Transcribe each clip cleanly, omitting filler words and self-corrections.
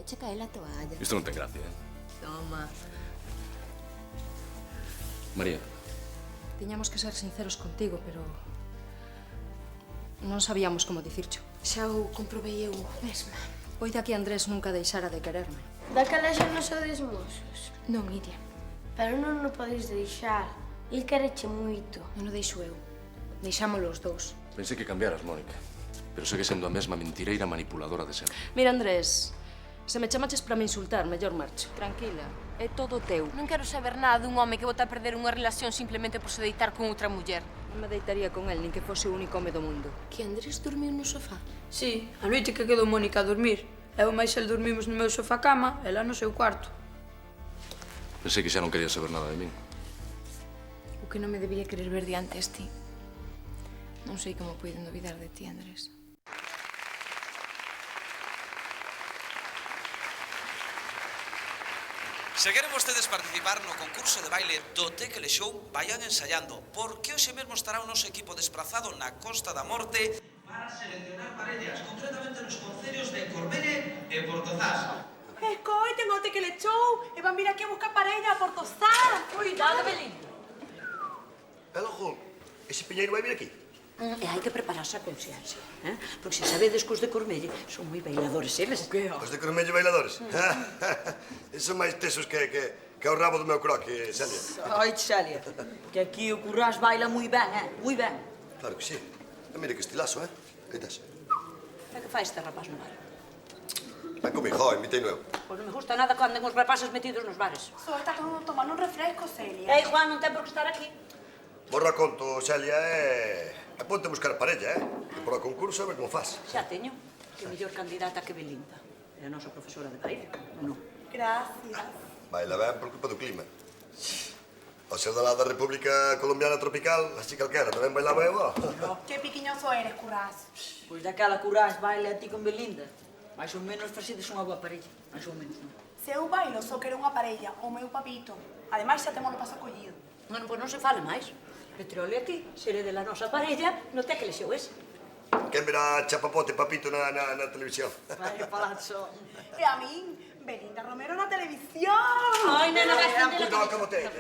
vai che caer a toalla. Isto non ten gracia, eh? Toma. María. Tiñamos que ser sinceros contigo, pero... non sabíamos como dicircho. Xa o comprobei eu mesma. Poida que Andrés nunca deixara de quererme. Daquela xa non sodes mosos. Non, Iria. Pero non o podes deixar. Il quereche moito. Non o deixo eu. Deixámolo os dous. Pensei que cambiaras, Mónica. Pero segue sendo a mesma mentireira manipuladora de sempre. Mira, Andrés, se me chamaches para me insultar, mellor marcho. Tranquila, é todo teu. Non quero saber nada dun home que bota a perder unha relación simplemente por se deitar con outra muller. Non me deitaría con el, nin que fose o único home do mundo. Que Andrés dormiu no sofá. Sí, a noite que quedou Mónica a dormir. Eu máis el dormimos no meu sofá-cama, ela no seu cuarto. Pensei que xa non querías saber nada de min. O que non me debía querer ver diante ti. Non sei como puiden olvidar de ti, Andrés. Se queren vostedes participar no concurso de baile do Tequele Show, vayan ensayando, porque hoxe mesmo estará o noso equipo desplazado na Costa da Morte para seleccionar parellas, concretamente nos concellos de Corbelle e Portozás. Escoiten o Tequele Show e van vir aquí a buscar parella a Portozás. Cuidado, Belín. Logo, ese piñeiro vai vir aquí? E hai que prepararse a conciencia, eh? Porque se sabedes que os de Cormelle son moi bailadores, eles. Os de Cormelle bailadores? Son máis tesos que o rabo do meu croque, Celia. Ai, Celia, que aquí o Currás baila moi ben, moi ben. Claro que sí. E mira que estilazo, Eitas. E que fai este rapaz no bar? Ven comigo, invitei eu. Pois non me gusta nada cando anden os rapaces metidos nos bares. Só está tomando un refresco, Celia. Ei, Juan, non ten por que estar aquí. Borra conto, Celia, e ponte a buscar parella, E por o concurso a ver como faz. Xa teño, que mellor candidata que Belinda. É a nosa profesora de baile, non? Gracias. Baila ben por culpa do clima. O ser da lado da República Colombiana Tropical, así calquera, tamén bailaba eu, Qué piquiñoso eres, Currás. Pois daquela Currás baile a ti con Belinda. Mais ou menos facedes unha boa parella. Mais ou menos, non? Se eu bailo, só quero unha parella, o meu papito. Ademais, xa temos o paso collido. Bueno, pois non se fale máis. Petróleo a ti, seré de la nosa parella, no te que le xeu ese. Quen verá Chapapote Papito na televisión? Vai, palazzo. E a min, Belinda Romero na televisión. Ai, nena, vai a Cuidado, que botella.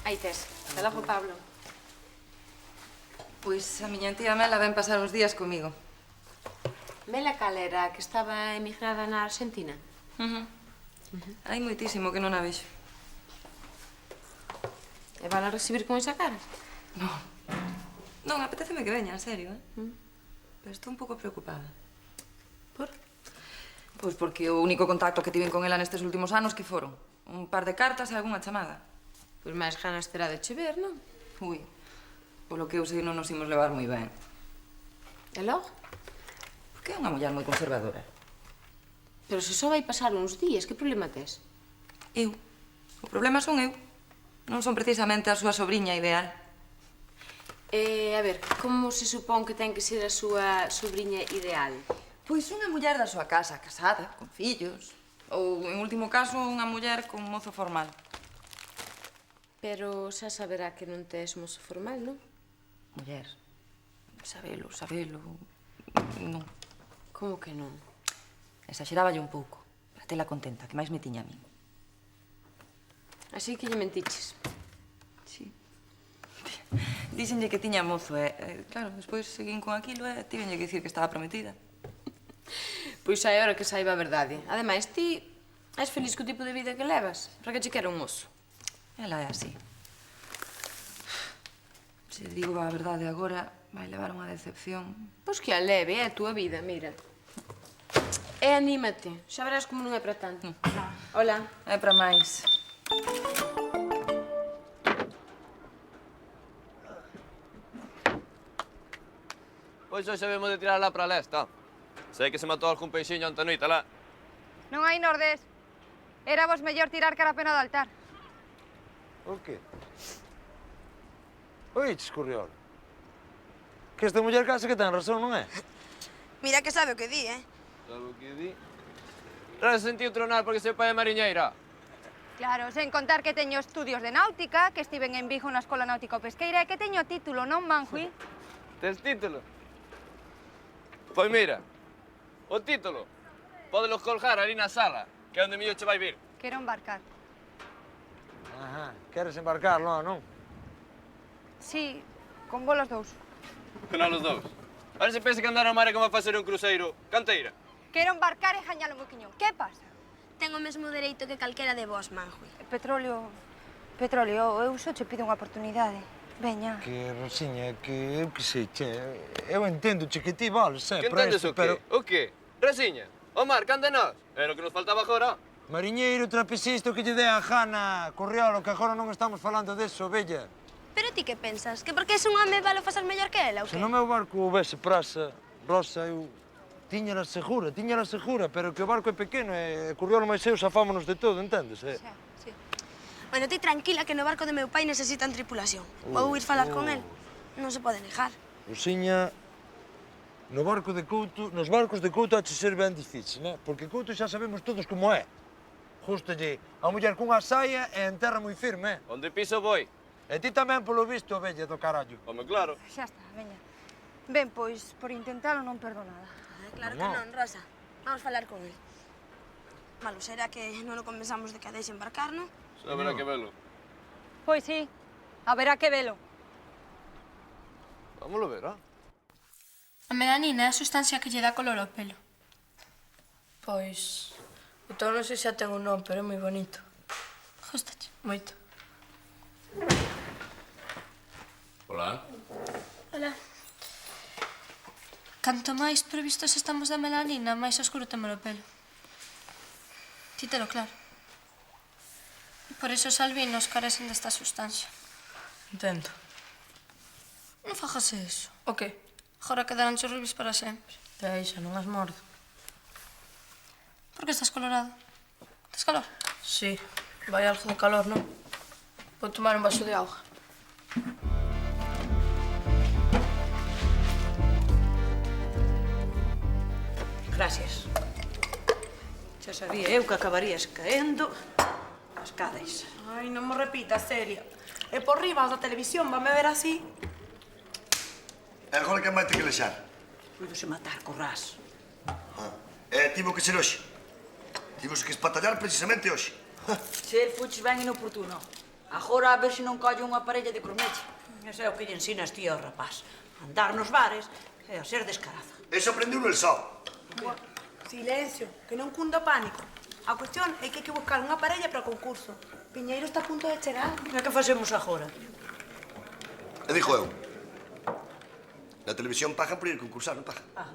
Aí tes. Até logo, Pablo. Pois a miña tía Mela ven pasar uns días comigo. Mela calera, que estaba emigrada na Argentina. Hai moitísimo que non a vexo. E van a recibir con esa cara? Non, apetéceme que veña, en serio, Pero estou un pouco preocupada. Por? Pois porque o único contacto que tiven con ela nestes últimos anos que foron un par de cartas e algunha chamada. Pois máis ganas terá de che ver, non? Ui, polo que eu sei non nos imos levar moi ben. E logo? Porque é unha muller moi conservadora. Pero se só vai pasar uns días, que problema tes? Eu. O problema son eu. Non son precisamente a súa sobriña ideal. A ver, como se supón que ten que ser a súa sobriña ideal? Pois unha muller da súa casa, casada, con fillos. Ou, en último caso, unha muller con mozo formal. Pero xa saberá que non tes mozo formal, non? Muller, sabelo, sabelo... Non. Como que non? Exaxeráballe un pouco, para tela contenta, que máis me tiña a min. Así que lle mentiches. Sí. Díxenlle que tiña mozo, claro, despois seguín con aquilo e tívenlle que dicir que estaba prometida. Pois hai hora que saiba a verdade. Ademais, ti és feliz co tipo de vida que levas. Para que che quero un mozo? Ela é así. Se digo a verdade agora, vai levar unha decepción. Pois que a leve, é a túa vida, mira. E anímate, xa verás como non é para tanto. Hola. É para máis. Pois hoxe vemos de tirar lá para a lesta. Sei que se matou algún peixiño ante noite lá. Non hai nordes. Era vos mellor tirar cara a pena do altar. Por qué? Oiches, Curriol? Que esta muller case que ten razón, non é? Mira que sabe o que di, Sabe o que di? Ra sentiu tronar porque seu pai é mariñeira. Claro, sen contar que teño estudios de náutica, que estiven en Vigo na Escola Náutica Pesqueira e que teño título, non, Manjui? Tes título? Pois mira, o título pódelo colgar ali na sala, que é onde mellor che vai vir. Quero embarcar. Ajá, queres embarcar, non? Sí, con vos los dous. Con os dous. A ver se pensa que andar ao mar é como a facer un cruceiro. Canteira. Quero embarcar e jañalo moi quiñón. Que pasa? Ten o mesmo dereito que calquera de vos, Manjui. Petróleo... Petróleo, eu só che pido unha oportunidade. Veña. Que, Rosiña, que eu que sei, che, eu entendo, che, que ti vales, Que entendes o qué? O qué? Resiña, o mar, canta nós. Era o que nos faltaba agora. Mariñeiro, trapecista, o que lle dé a gana, Corriolo, que agora non estamos falando deso, bella. Pero ti que pensas? Que porque és un home valo facer mellor que ela, ou Se que? no meu barco houvese praza, Rosa, eu tiñala segura, pero que o barco é pequeno e Curriolo máis eu safámonos de todo, entendes? Xa, sí. Bueno, ti tranquila que no barco de meu pai necesitan tripulación. Vou ir falar con el. Non se pode negar. Rosiña, nos barcos de Couto hache ser ben difícil, né? Porque Couto xa sabemos todos como é. Jústalle a muller cunha saia e en terra moi firme, Onde piso voi? E ti tamén, polo visto, bella do carallo. Home, claro. Xa está, veña. Ben, pois, por intentalo non perdo nada. Claro que non, Rosa. Vamos falar con el. Malo será que non o conversamos de que a deixe embarcar, non? Xa haberá que velo. Pois sí, haberá que velo. Vámoslo ver, A melanina é a sustancia que lle dá color ao pelo. Pois... O teu non sei se xa ten un nome, pero é moi bonito. Gustache? Moito. Hola. Hola. Canto máis previstos estamos da melanina, máis oscuro temos o pelo. Ti telo claro. Por eso os albinos carecen desta sustancia. Entendo. Non fajas eso. O qué? Agora quedarán os rubis para sempre. Deixa, non as mordo. Por que estás colorado? Tes calor? Sí, vai algo de calor, non? Vou tomar un vaso de auga. Gracias. Xa sabía eu que acabarías caendo as cadais. Ay, non me repitas, Celia. E por riba da televisión, vanme ver así. E agora que máis te que lexar? Puidose matar co ras. Tivo que ser hoxe. Tivos que espatallar precisamente hoxe. Se el fuches ben inoportuno. Agora a ver se non colle unha parella de cromeche. Ese é o que lle ensinas ti ao rapaz. Andar nos bares e a ser descarada. Eso aprendiu no el só. Silencio, que non cunda pánico. A cuestión é que hai que buscar unha parella para o concurso. Piñeiro está a punto de chegar. E que facemos agora? E dixo eu. Na televisión pagan por ir concursar, non pagan? Ajá.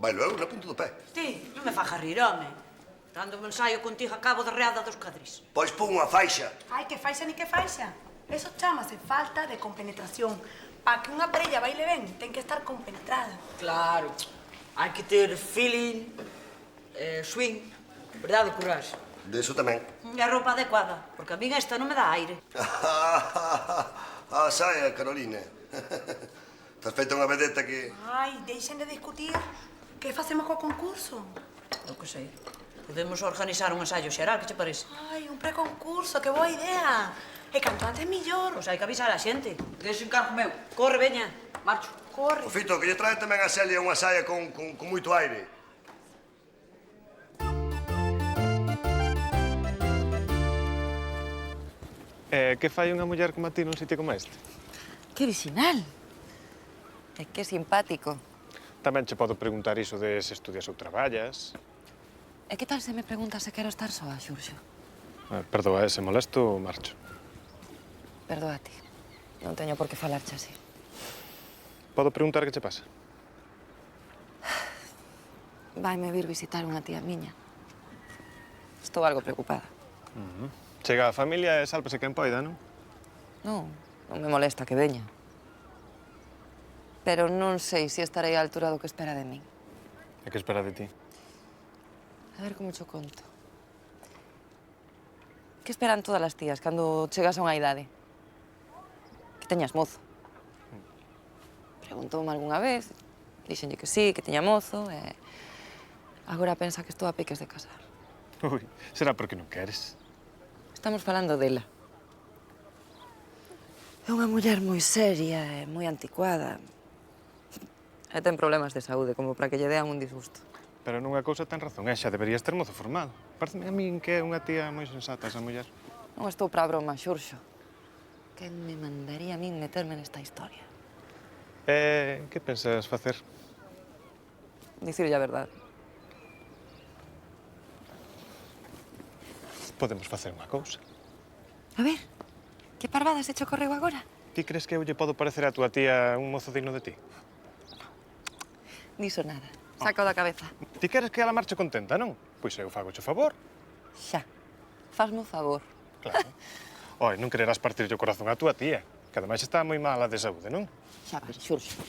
Bailo eu na punta do pé. Ti, non me fajas rir, home. Dando un ensaio contigo a cabo da reada dos cadris. Pois pon unha faixa. Ai, que faixa ni que faixa. Eso chamase falta de compenetración. Para que unha parella baile ben, ten que estar compenetrada. Claro. Hai que ter feeling, swing, verdade, Currás? De eso tamén. E a roupa adecuada, porque a min esta non me dá aire. A saia, Carolina. Estás feita unha vedeta que... Ai, deixen de discutir. Que facemos co concurso? Non que sei. Podemos organizar un ensaio xeral, que che parece? Ai, un preconcurso, que boa idea. E canto antes millor. Pois hai que avisar a xente. Deixo encargo meu. Corre, veña. Marcho. Corre. O Fito, que lle trae tamén a Celia unha saia con moito aire. Que fai unha muller como a ti nun sitio como este? Que original. E que simpático. Tamén che podo preguntar iso de se estudias ou traballas. E que tal se me preguntas se quero estar soa, Xurxo? Perdoa, se molesto, marcho. Perdoa ti. Non teño por que falarche así. Podo preguntar que che pasa? Vaime vir visitar unha tía miña. Estou algo preocupada. Chega a familia e sálpase quen poida, non? Non me molesta que veña. Pero non sei se estarei á altura do que espera de min. E que espera de ti? A ver como cho conto. Que esperan todas as tías cando chegas a unha idade? Que teñas mozo. Preguntoume algunha vez, dixenlle que sí, que teña mozo, e agora pensa que estou a piques de casar. Ui, será porque non queres. Estamos falando dela. É unha muller moi seria e moi anticuada. E ten problemas de saúde, como para que lle dean un disgusto. Pero nunha cousa ten razón, xa deberías ter mozo formado. Pareceme a min que é unha tía moi sensata esa muller. Non estou para broma, Xurxo. Quen me mandaría a min meterme nesta historia? Que pensas facer? Dicirlle a verdade. Podemos facer unha cousa. A ver, que parvada se che ocorreu agora? Ti crees que eu lle podo parecer a túa tía un mozo digno de ti? Diso nada. Saco da cabeza. Ti queres que ela marche contenta, non? Pois eu fago o favor. Xa. Fasmo o favor. Claro. Oi, non quererás partirlle o corazón a túa tía, que ademais está moi mala de saúde, non? Xa vas, Xurxo.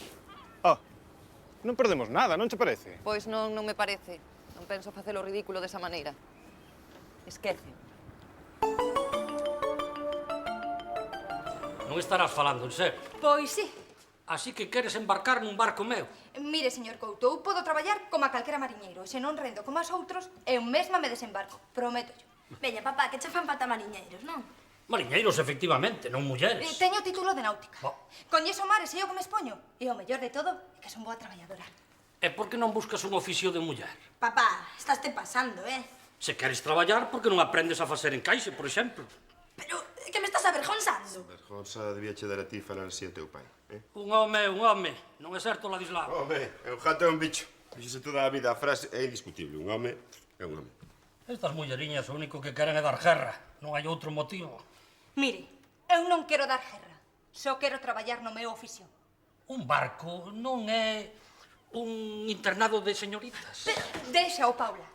Non perdemos nada, non che parece? Pois non me parece. Non penso facelo ridículo desa maneira. Esquece. Non estarás falando en serio. Pois sí. Así que queres embarcar nun barco meu? Mire, señor Couto, eu podo traballar como a calquera mariñeiro, e se non rendo como as outros, eu mesma me desembarco, prométollo. Veña, papá, que che fan falta mariñeiros, non? Mariñeiros, efectivamente, non mulleres. Teño título de náutica. Coñezo o mar e sei o que me expoño. E o mellor de todo é que son boa traballadora. E por que non buscas un oficio de muller? Papá, estás te pasando, Se queres traballar, por que non aprendes a facer encaixe, por exemplo? Pero é que me estás avergonzando. Vergonza debía che dar a ti falar así a teu pai, Un home. Non é certo, Ladislao? Home, é un gato e un bicho. Díxese toda a vida a frase é indiscutible. Un home é un home. Estas mulleriñas o único que queren é dar guerra. Non hai outro motivo. Mire, eu non quero dar guerra. Só quero traballar no meu oficio. Un barco non é un internado de señoritas. Deixa-o, Paula.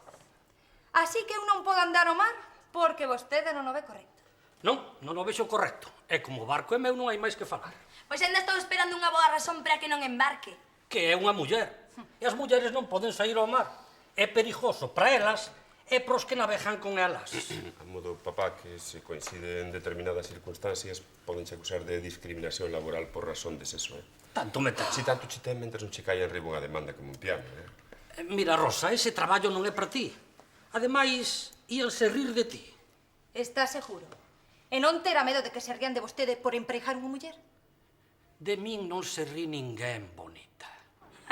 Así que eu non podo andar ao mar porque vostede non o ve correcto. Non o vexo correcto. E como o barco é meu, non hai máis que falar. Pois ainda estou esperando unha boa razón para que non embarque. Que é unha muller. E as mulleres non poden sair ao mar. É perigoso para elas e pros que navegan con elas. A modo, papá, que se coinciden determinadas circunstancias podense acusar de discriminación laboral por razón de sexo, Tanto me ten. Si tanto che ten, mentres non che caia en riba unha demanda como un piano, Mira, Rosa, ese traballo non é para ti. Ademais, íanse rir de ti. Está seguro? E non terá medo de que se rían de vostede por empregar unha muller? De min non se ri ninguén, bonita.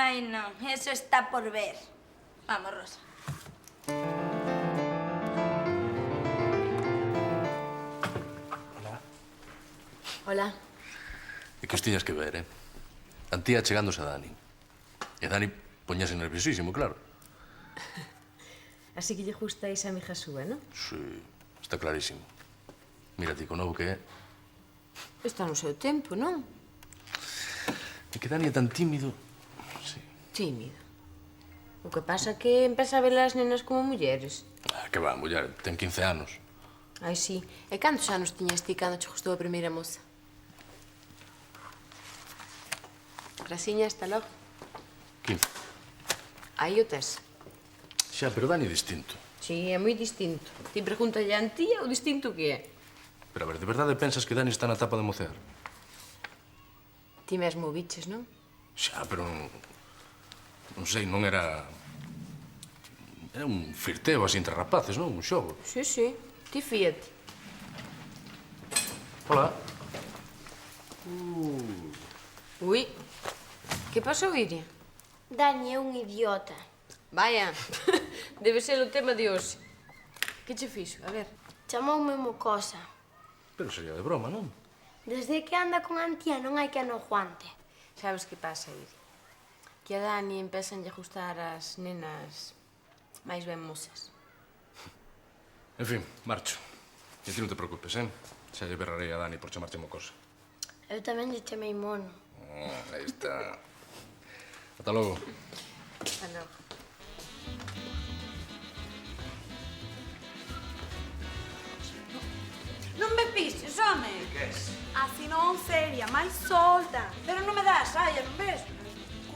Ai, non, eso está por ver. Vamos, Rosa. Hola. É que os tiñas que ver, Antía chegándose a Dani. E Dani poñase nerviosísimo, claro. Así que lle gusta esa amiga súa, non? Sí, está clarísimo. Mira ti, con novo que é. Está no seu tempo, non? É que Dani é tan tímido. Sí. Tímido. O que pasa é que empeza a ver as nenas como mulleres. Que va, muller, ten 15 anos. Ai, sí. E cantos anos tiñas ti cando che gustou a primeira moza? Grasiña, hasta logo. 15. Aí o tes. Xa, pero Dani é distinto. Sí, é moi distinto. Ti pregúntalle a Antía o distinto que é. Pero a ver, de verdade pensas que Dani está na etapa de mocear? Ti mesmo o biches, non? Xa, pero non sei, non era... Era un flirteo así entre rapaces, non? Un xogo. Sí, sí. Ti fíate. Hola. Ui, que pasou, Iria? Dani é un idiota. Vaya, debe ser o tema de hoxe. Que che fixo? A ver. Chamoume mocosa. Pero sería de broma, non? Desde que anda con a Antía non hai que non aguante. Sabes que pasa, Iria? Que a Dani empezan a gustar as nenas máis ben mozas. En fin, marcho. E ti non te preocupes, Xa lle berrarei a Dani por chamarte mocosa. Eu tamén lle chamei mono. Aí está. Ata logo. Ata logo. Non me pises, home. Que es? Así non, seria, máis solta. Pero non me das saia, non ves?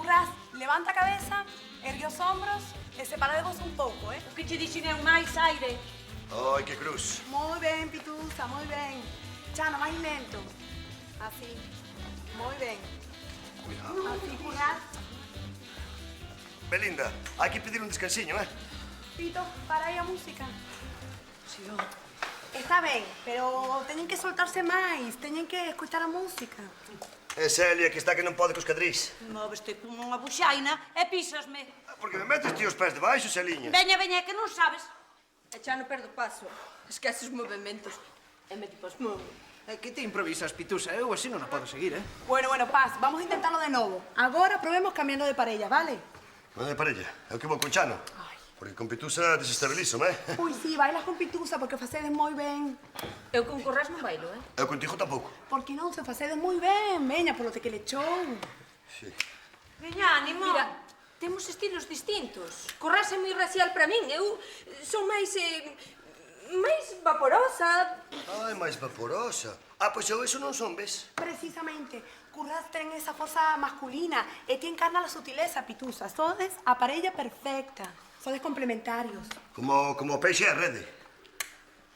Currás, levanta a cabeza, ergue os hombros e separadevos un pouco, O que che dixen é un máis aire. Ai, que cruz. Moi ben, Pituza, moi ben. Chano, máis lento. Así. Moi ben. Cuidado. Así, Currás. Belinda, hai que pedir un descansiño, Pito, para aí a música. Si, Está ben, pero teñen que soltarse máis, teñen que escuchar a música. É Celia, que está que non pode cos cadrís. Móveste como unha buxaina e písasme. Porque me metes ti os pés debaixo, Celiña. Veña, veña, que non sabes. E xa non perdo paso. Esquece os movimentos. E me tipo move. Que te improvisas, Pitusa? Eu así non a podo seguir, Bueno, Paz, vamos a intentarlo de novo. Agora probemos cambiando de parella, vale? Non é parella, é o que vou con Chano. Porque con Pitusa desestabilizo-me, Ui, sí, bailas con Pituza porque facedes moi ben. Eu con Currás non bailo, Eu contigo tampouco. Porque non se facedes moi ben, veña, polo de que le chou. Sí. Veña, ánimo. Mira, temos estilos distintos. Currás é moi racial para min. Eu son máis vaporosa. Ai, máis vaporosa. Pois eu iso non son, ves? Precisamente, Currás ten esa forza masculina e ti encarna la sutileza, Pituza. Sodes a parella perfecta. Sodes complementarios. Como o peixe e a rede.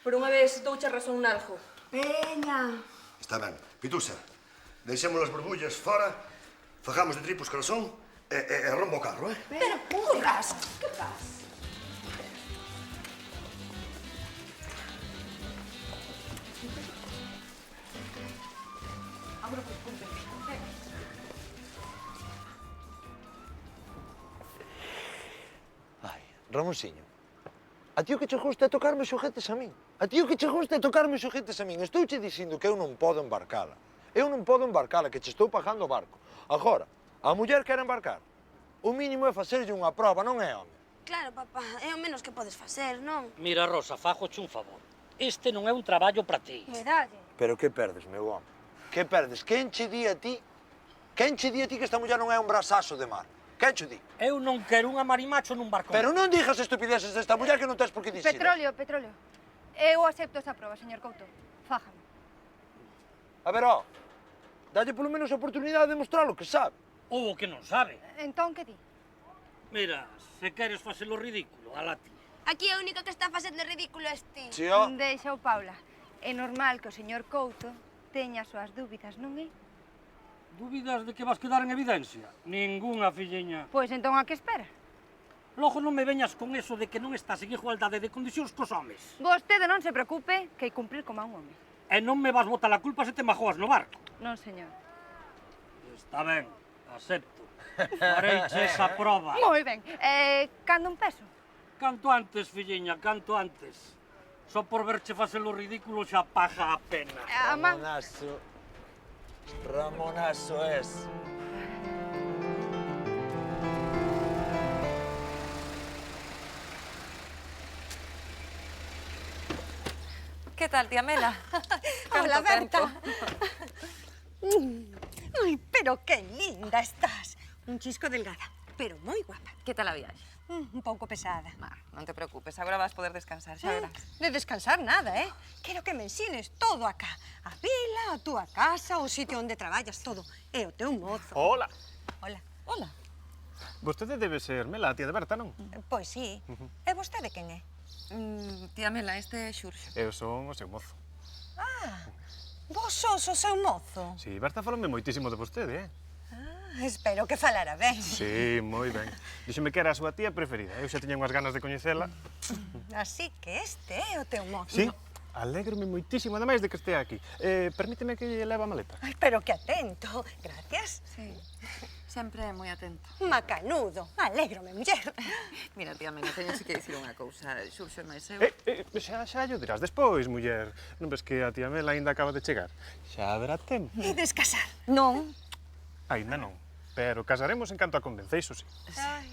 Por unha vez douche razón en algo. Veña. Está ben. Pitusa, deixemos as borbullas fora, fajamos de tripos corazón e rombo o carro, Pero, Currás, que pasa? Ramonsiño, a ti o que che gusta é tocarme xoguetes a min. A ti o que che gusta é tocarme xoguetes a min. Estouche dicindo que eu non podo embarcala. Eu non podo embarcala, que che estou pagando o barco. Agora, a muller quere embarcar. O mínimo é facerlle unha proba, non é, home? Claro, papá, é o menos que podes facer, non? Mira, Rosa, fajoche un favor. Este non é un traballo para ti. Verdade. Pero que perdes, meu home? Que perdes? Quen che di a ti? Quen che di a ti que esta muller non é un brasazo de mar? Quen che di? Eu non quero unha marimacho nun barco. Pero non dixas estupideces desta muller que non tens por que dicir. Petróleo. Eu acepto esa proba, señor Couto. Fájame. A ver, ó, dalle polo menos a oportunidade de mostrar o que sabe. Ou o que non sabe. Entón, que di? Mira, se queres facelo ridículo, alá ti. Aquí a única que está facendo ridículo é ti. Si, ó. Deixa-o, Paula. É normal que o señor Couto teña as súas dúbidas, non é? Dúbidas de que vas quedar en evidencia? Ningunha, filliña. Pois entón a que espera? Logo non me veñas con eso de que non estás en igualdade de condicións cos homes. Vostede non se preocupe que hai cumprir como a un home. E non me vas botar a culpa se te majoas no barco. Non, señor. Está ben, acepto. Fareiche esa proba. Moi ben. Cando un peso? Canto antes, filliña, canto antes. Só por verche facelo ridículo xa paga a pena. Ramonazo. Ramonazo es. Que tal, tía Mela? Hola, Canto Berta. Ay, pero qué linda estás. Un chisco delgada, pero moi guapa. Que tal a viaxe? Un pouco pesada. Non te preocupes, agora vas poder descansar, xa verás. De descansar nada, Quero que me ensines todo acá. A vila, a túa casa, o sitio onde traballas, todo. E o teu mozo. Hola. Hola. Hola. Vostede debe ser Mela, a tía de Berta, non? Pois sí. E vostede quen é? Tía Mela, este é Xurxo. Eu son o seu mozo. Vos sos o seu mozo? Si, Berta faloume moitísimo de vostede, Espero que falara ben. Si, moi ben. Díxeme que era a súa tía preferida. Eu xa tiña unhas ganas de coñecela. Así que este é o teu mozo. Si, Alégrome moitísimo, ademais de que estea aquí. Permíteme que lle leva a maleta. Ai, pero que atento. Gracias. Sí, sempre é moi atento. Macanudo. Alégrome, muller. Mira, tía Mena, teño que dicir unha cousa. Xurxo máis eu... Xa llo dirás despois, muller. Non ves que a tía Mela aínda acaba de chegar? Xa haberá tempo. Ides casar? Non. Aínda non, pero casaremos en canto a convenceis, sí. Ai,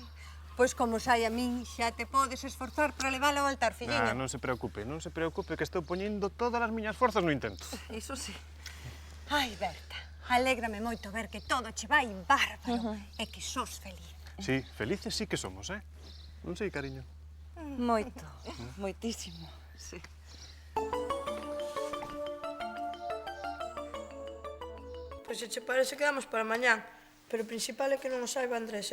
pois como sai a min, xa te podes esforzar para levála ao altar, filliña. Non se preocupe, que estou poñendo todas as miñas forzas no intento. Iso sí. Ai, Berta, alégrame moito ver que todo che vai bárbaro e que sos feliz. Sí, felices sí que somos, Non sei, cariño. Moito, moitísimo, sí. Pois se che parece quedamos para mañán, pero o principal é que non o saiba Andrés,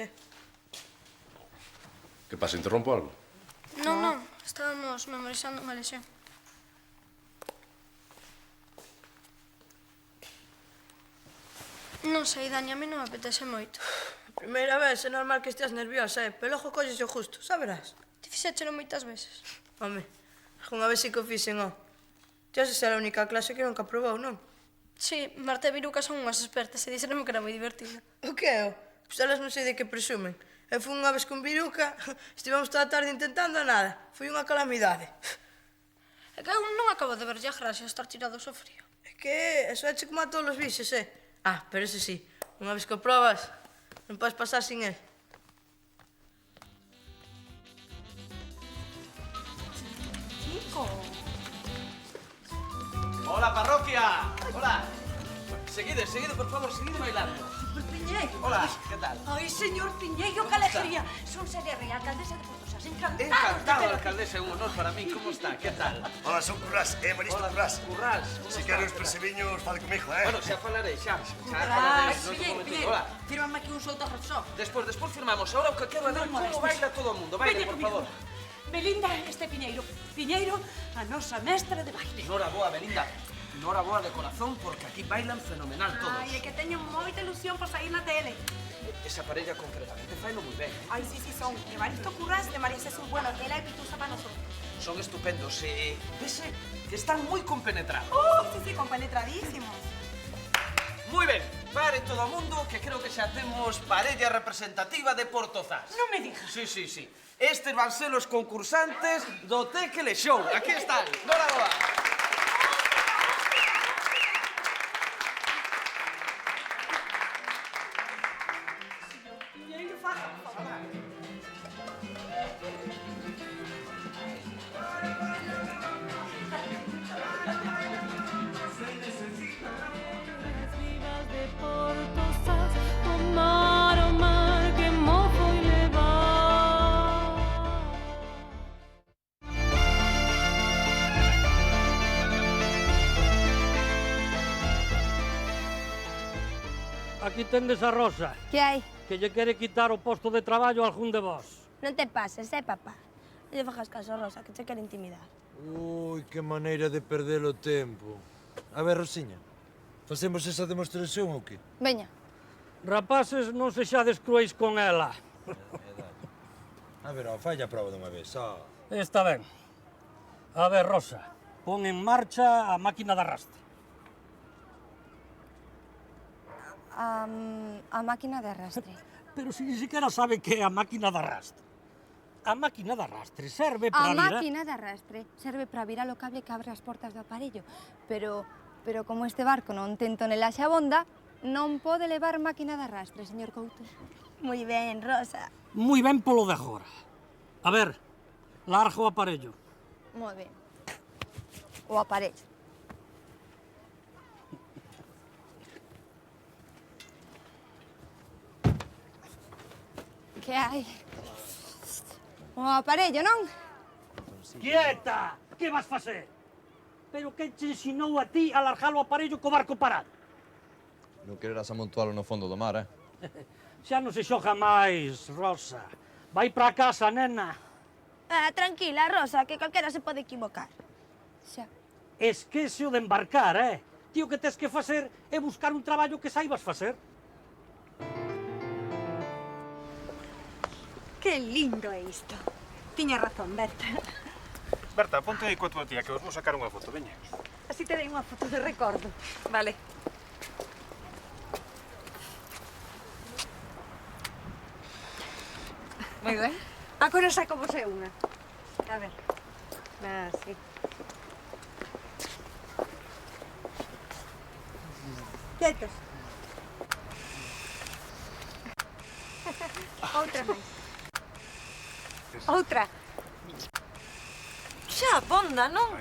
Que pasa, interrompo algo? Non, estábamos memorizando unha lesión. Non sei, Dani, a mí non me apetece moito. A primeira vez é normal que esteas nerviosa, pero logo colles o justo, saberás. Ti fixéchelo moitas veces. Home, algunha vez sí que o fixen, Ti has de ser a única clase que nunca probou, non? Sí, Marta e Viruca son unhas expertas e dixeronme que era moi divertido. O que é? Pois elas non sei de que presumen. Eu fui unha vez con Viruca, estivemos toda a tarde intentando nada. Foi unha calamidade. É que eu non acabo de verlle a gracia estar tirados ao frío. É que eso é como a todos os bichos, pero ese sí, unha vez que o probas, non podes pasar sin él. Chico. Hola, parroquia. Hola. Seguide, por favor, seguide bailando. Piñeiro. Hola, ¿qué tal? Ai, señor Piñeiro, que alegría. Son Celia Rey, alcaldesa de Portosas. Encantado, alcaldesa, un honor para mí. ¿Cómo está? ¿Qué tal? Hola, son Currás, Maristo Currás. Currás, Si queres perseviños, fale comigo, Bueno, xa falarei, xa Currás, falarei. Piñeiro, Hola. fírmame aquí un autógrafo só. Despois firmamos. Ahora o que quero é ver como baila todo o mundo. Baile, por favor. Belinda, este Piñeiro. Piñeiro, a nosa mestra de baile. Noraboa, Belinda. Noraboa de corazón, porque aquí bailan fenomenal todos. Ai, é que teño moita ilusión por sair na tele. Esa parella concretamente faino moi ben. Ai, sí, son Evaristo Currás de María Jesús. Bueno, ela é pitusa para nosotros. Son estupendos. Vese que están moi compenetrados. Sí, compenetradísimos. Moi ben, pare todo o mundo, que creo que xa temos parella representativa de Portozás. Non me digas. Sí. Estes van ser os concursantes do Tequele Show. Aquí están. Noraboa. Aquí tendes a Rosa. Que hai? Que lle quere quitar o posto de traballo a algún de vos. Non te pases, papá. Non lle fajas caso, Rosa, que che quere intimidar. Ui, que maneira de perder o tempo. A ver, Rosiña, facemos esa demostración ou que? Veña. Rapaces, non se xa cruéis con ela. A ver, falla a prova dunha vez, Está ben. A ver, Rosa, pon en marcha a máquina de arrastre. A máquina de arrastre. Pero si ni siquiera sabe que é a máquina de arrastre. A máquina de arrastre serve para A máquina de arrastre serve para virar o cable que abre as portas do aparello, pero como este barco non ten tonelaxe abonda, non pode levar máquina de arrastre, señor Couto. Moi ben, Rosa. Moi ben polo de agora. A ver, larga o aparello. Moi ben. O aparello. Que hai? O aparello, non? Quieta! Que vas facer? Pero que te ensinou a ti a largar o aparello co barco parado? Non quererás amontoalo no fondo do mar, Xa non se xoga máis, Rosa. Vai pra casa, nena. Tranquila, Rosa, que calquera se pode equivocar. Xa. Esquece o de embarcar, Ti o que tes que facer é buscar un traballo que saibas facer. Que lindo é isto. Tiña razón, Berta. Berta, ponte aí coa tua tía, que vos vou sacar unha foto, veña. Así te dei unha foto de recordo. Vale. Moi ben. Agora saco vos unha. A ver. Así. Quietos. Outra máis. Outra. Xa, bonda, non?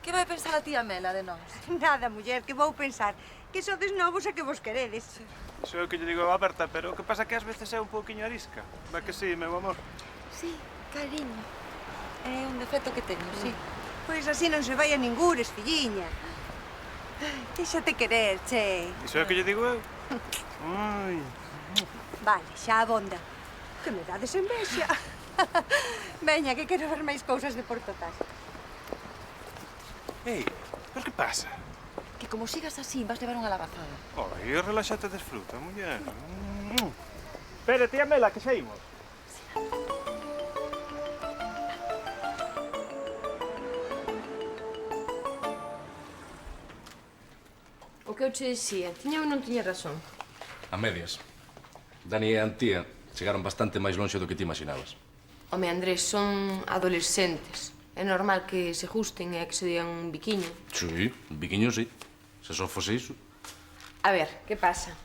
Que vai pensar a tía Mela de nós? Nada, muller, que vou pensar? Que sodes novos e que vos queredes. Iso é o que lle digo a Berta, pero o que pasa que ás veces é un pouquiño arisca. Va que sí, meu amor? Sí, cariño. É un defecto que teño, sí. Pois así non se vai a ningures, filliña. Déxate querer, che. Iso é o que lle digo eu? Ai. Vale, xa abonda. Que me dades envexa. Veña, que quero ver máis cousas de Portotás. Ei, pero que pasa? Que como sigas así, vas levar unha labazada. Oi, relaxate e desfruta, muller. Espere, tía Mela, que xa imos. O que eu che dicía, tiña ou non tiña razón? A medias. Dani e a Antía chegaron bastante máis lonxe do que ti imaginabas. Home, Andrés, son adolescentes. É normal que se gusten e que se digan un biquiño. Sí, un biquiño sí. Se só fose iso. A ver, que pasa?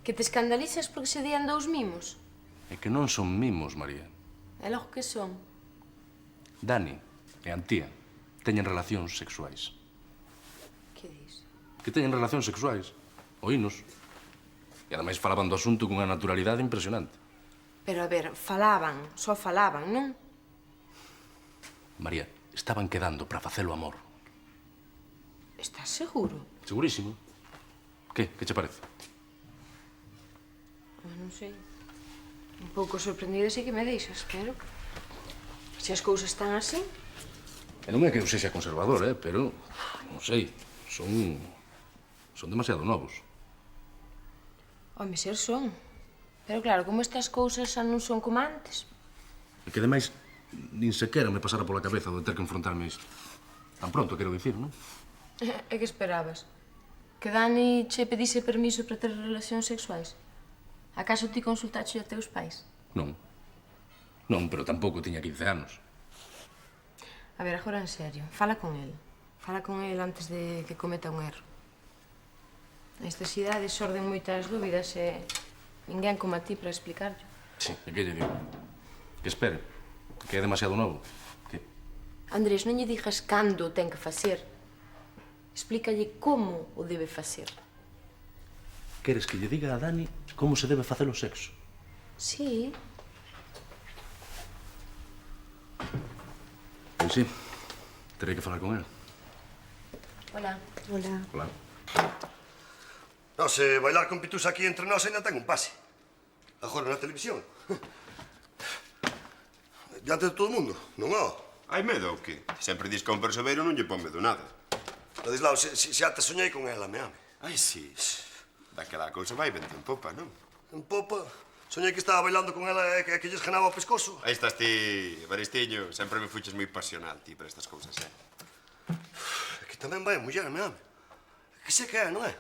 Que te escandalizas porque se dían dous mimos? É que non son mimos, María. E logo que son? Dani e Antía teñen relacións sexuais. Que dis? Que teñen relacións sexuais. Oínos. E ademais falaban do asunto cunha naturalidade impresionante. Pero, a ver, falaban, só falaban, non? María, estaban quedando para facelo amor. Estás seguro? Segurísimo. Que che parece? Non sei. Un pouco sorprendida sí que me deixas, pero... Se as cousas están así... E non é que eu sexa conservador, pero... Non sei, son demasiado novos. Home, ser son. Pero claro, como estas cousas xa non son como antes. E que, ademais, nin sequera me pasara pola cabeza de ter que enfrontarme a isto. Tan pronto, quero dicir, non? E que esperabas? Que Dani che pedise permiso para ter relacións sexuais? Acaso ti consultaxe a teus pais? Non. Non, pero tampouco tiña 15 anos. A ver, agora en serio, fala con el. Fala con el antes de que cometa un erro. Nestas idades xorden moitas dúbidas e ninguén como a ti para explicarlo. Sí, e que lle digo? Que espere, que é demasiado novo. Que? Andrés, non lle digas cando o ten que facer. Explícalle como o debe facer. Queres que lle diga a Dani como se debe facer o sexo? Sí. Pois sí, terei que falar con el. Hola. Hola. Hola. No, se bailar con Pitusa aquí entre nós ainda ten un pase. Agora na televisión. Diante de todo o mundo, non ó? Hai medo ou que? Sempre dis que a un persoeiro non lle pon medo nada. Ladislao, xa te soñei con ela, me ame. Ai, sí. Daquela cousa vai vento en popa, non? En popa? Soñei que estaba bailando con ela e que lles ganaba o pescozo. Aí estás ti, Baristiño. Sempre me fuches moi pasional, ti, para estas cousas, Que tamén vai a muller, me ame. Que sei que é, non é?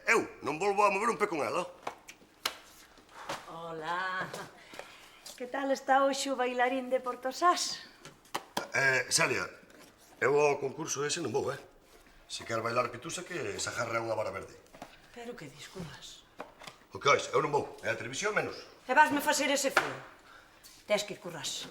Eu non volvo a mover un pé con ela. Hola. Que tal está hoxe o bailarín de Portosás? Celia, eu ao concurso ese non vou, Se quer bailar Pitusa, que se agarre a unha vara verde. Pero que discurras? O que ois, eu non vou. E a televisión menos. E vasme facer ese feo? Tes que ir curras.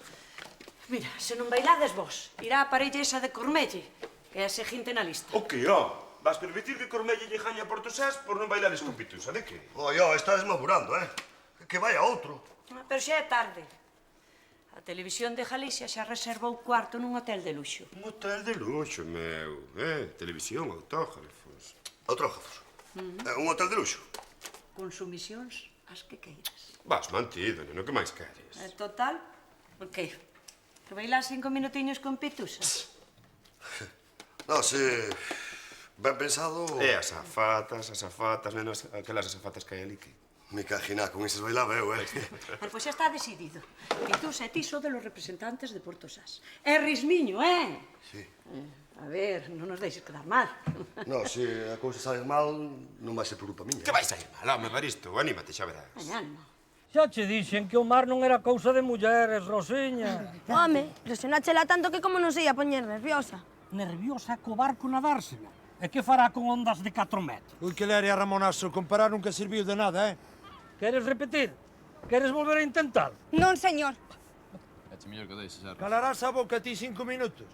Mira, se non bailades vos, irá a parella esa de Cormelle, que é a seguinte na lista. O que, ó? Vas permitir que Cormelle lle gañe a Portosás por non bailares con Pitusa, de que? Oi, estás maburando, Que vai a outro. Pero xa é tarde. A Televisión de Galicia xa reservou cuarto nun hotel de luxo. Un hotel de luxo, meu. Televisión, autógrafos. Autógrafos? Un hotel de luxo? Consumisións as que queiras. Vas mantido, neno, que máis queres? Total, por que? Que bailas 5 minutiños con Pitusa? Non, se... Ben pensado... E as azafatas, nenos, aquelas azafatas que hai ali, que... Me cajina, con eses bailaba eu, Pois xa está decidido. Pitusa e ti de los representantes de Porto Sas. É Rismiño, Sí. A ver, non nos deixes quedar mal. No, se a cousa sale mal, non vai ser por culpa miña. Que vai sair mal, home, Baristo? Anímate, xa verás. Xa che dixen que o mar non era cousa de mulleres, Rosiña. Home, presionachela tanto que como non se ia poñer nerviosa. Nerviosa co barco nadársena. E que fará con ondas de 4 metros? Ui, que leria, Ramonazo, comparar nunca serviu de nada, Queres repetir? Queres volver a intentar? Non, señor. É mellor que deixes, Arra. Calarás a boca ti 5 minutos.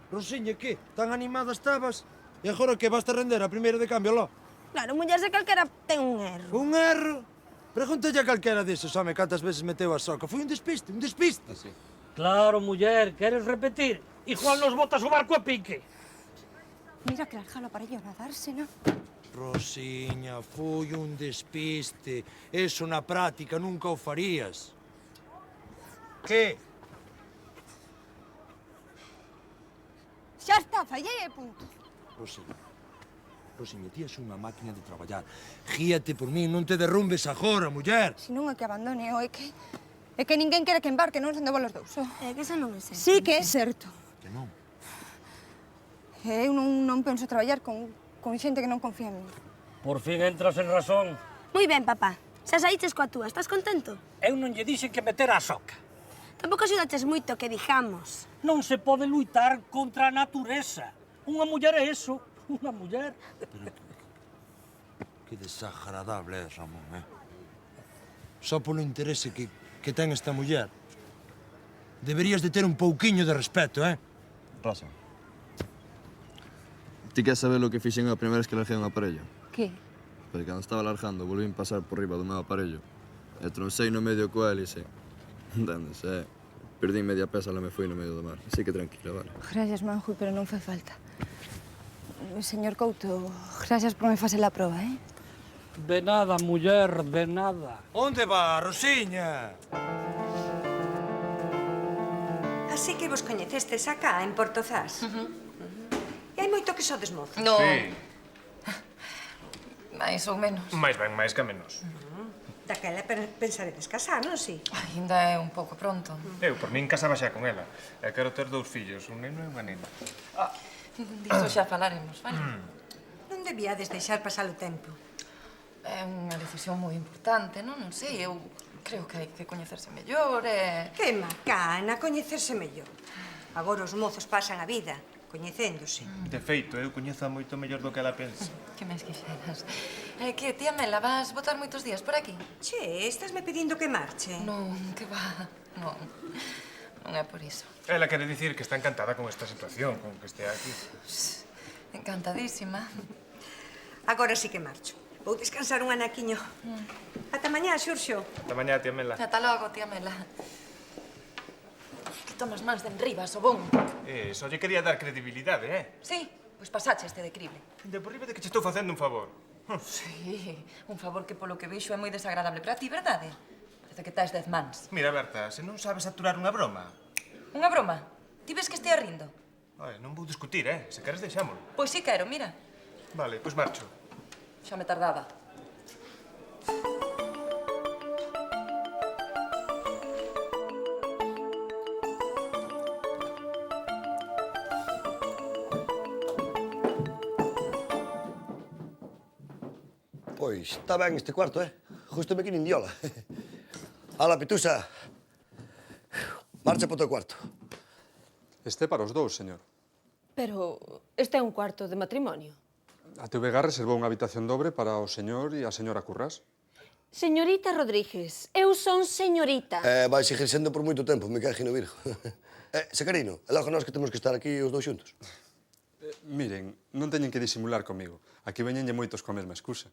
Rosiña, que? Tan animada estabas? E agora que vas a render a primeira de cambio, lo? Claro, muller se calquera ten un erro. Un erro? Pregúntalle a calquera deses, home, cantas veces meteu a soca. Foi un despiste, un despiste. Claro, muller, queres repetir? Igual nos botas o barco a pique. Mira que larjalo para ello nadársena. Rosiña, foi un despiste. Eso na práctica nunca o farías. Que? Xa está, fallei e punto. Rosiña, ti és unha máquina de traballar. Gíate por mí, non te derrumbes agora, muller. Se non é que abandone, é que ninguén quere que embarque, non sendo volos dous. É que eso non é certo. Sí que é certo. Que non? Eu non penso traballar con xente que non confía en mí. Por fin entras en razón. Moi ben, papá. Xa saíches coa túa, estás contento? Eu non lle dixen que metera a soca. Tampouco axudaches moito, que dijamos. Non se pode luitar contra a natureza. Unha muller é eso, unha muller. Que desagradable é, Ramón, Só polo interese que ten esta muller. Deberías de ter un pouquiño de respeto, Rosa. Ti queres saber o que fixen a primeira vez que larguei un aparello? Que? Porque cando estaba largando, volvín pasar por riba do meu aparello. E troncei no medio coa hélice. Entendes, Perdín media pesa e me fui no medio do mar. Así que tranquila, vale. Gracias, Manjui, pero non fai falta. Señor Couto, gracias por me facer a proba, De nada, muller, de nada. Onde va, Rosiña? Así que vos coñecestes acá, en Portozás. E hai moito que sodes mozos. No. Sí. Mais ou menos. Máis ben, máis que menos. Daquela pensaredes casar, non si? Ainda é un pouco pronto. Eu, por min, casaba xa con ela. E quero ter 2 fillos, un neno e unha nena. Disto xa falaremos, vale? Non debíades deixar pasar o tempo. É unha decisión moi importante, non? Non sei, eu creo que hai que coñecerse mellor e... Que macana, coñecerse mellor. Agora os mozos pasan a vida coñecéndose. De feito, eu coñezo moito mellor do que ela pensa. Que máis quixeras? Que, tía Mela, vas botar moitos días por aquí? Che, estásme pedindo que marche? Non, que va, non. Non é por iso. Ela quere dicir que está encantada con esta situación, con que estea aquí. Encantadísima. Agora sí que marcho. Vou descansar un anaquiño. Ata mañá, Xurxo. Ata mañá, tía Mela. Ata logo, tía Mela. Que tomas máis de enriba, sobón. Só lle quería dar credibilidade, Sí, pois pasache este de crible. De por riba de que che estou facendo un favor. Sí, un favor que polo que veixo é moi desagradable para ti, verdade? Parece que tais 10 mans. Mira, Berta, se non sabes aturar unha broma... Unha broma? Ti ves que estea rindo? Non vou discutir, Se queres, deixámolo. Pois sí quero, mira. Vale, pois marcho. Xa me tardaba. Pois, está ben este cuarto, Justo me quinen diola. Ala, Pitusa. Marcha para o teu cuarto. Este para os dous, señor. Pero este é un cuarto de matrimonio. A TVG reservou unha habitación dobre para o señor e a señora Currás. Señorita Rodríguez, eu son señorita. Vai seguir sendo por moito tempo, me cae no virgo. Sacarino, é logo nós que temos que estar aquí os dous xuntos. Miren, non teñen que disimular comigo. Aquí veñenlle moitos coa mesma excusa.